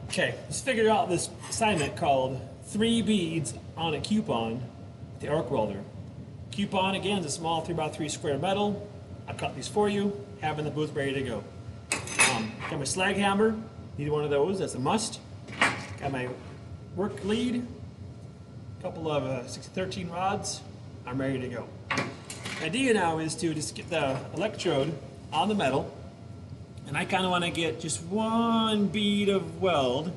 Okay, just figured out this assignment called 3 beads on a coupon with the arc welder. Coupon, again, is a small 3x3 square metal. I cut these for you, have in the booth ready to go. Got my slag hammer, need one of those, that's a must. Got my work lead, a couple of 6013 rods, I'm ready to go. The idea now is to just get the electrode on the metal, and I kind of want to get just one bead of weld.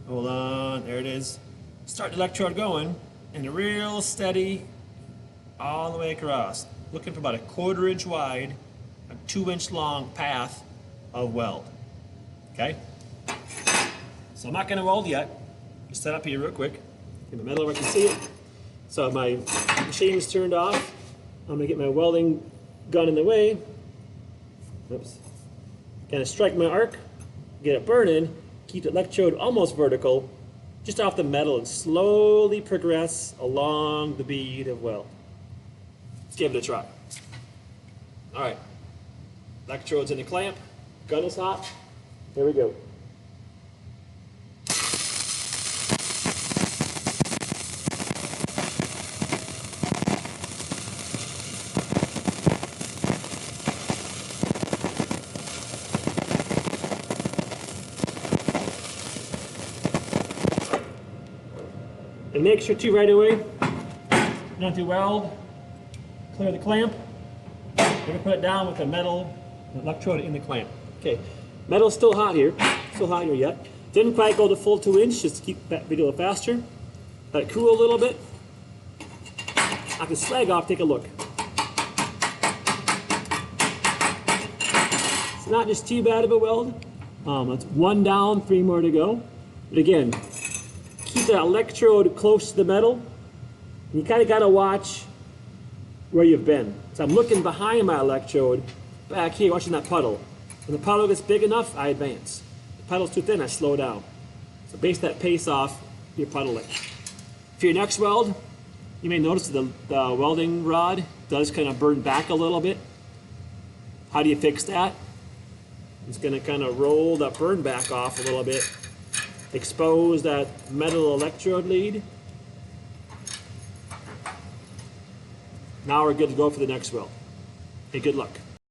Hold on, there it is. Start the electrode going, and a real steady all the way across. Looking for about a 1/4 inch wide, a 2-inch long path of weld. Okay? So I'm not going to weld yet. Just set up here real quick. Get my metal where I can see it. So my machine is turned off. I'm going to get my welding gun in the way. Oops. Kind of strike my arc, get it burning, keep the electrode almost vertical, just off the metal, and slowly progress along the bead of weld. Let's give it a try. All right, electrode's in the clamp, gun is hot, here we go. And make sure to right away, not to weld, clear the clamp, never put it down with the metal electrode in the clamp. Okay, metal's still hot here, yet. Didn't quite go to full 2-inch, just to keep that video a little faster. Let it cool a little bit. I can slag off, take a look. It's not just too bad of a weld. It's 1 down, 3 more to go. But again, keep that electrode close to the metal. You kind of got to watch where you've been. So I'm looking behind my electrode, back here, watching that puddle. When the puddle gets big enough, I advance. If the puddle's too thin, I slow down. So base that pace off your puddling. For your next weld, you may notice the welding rod does kind of burn back a little bit. How do you fix that? It's going to kind of roll that burn back off a little bit. Expose that metal electrode lead. Now we're good to go for the next weld. Hey, good luck.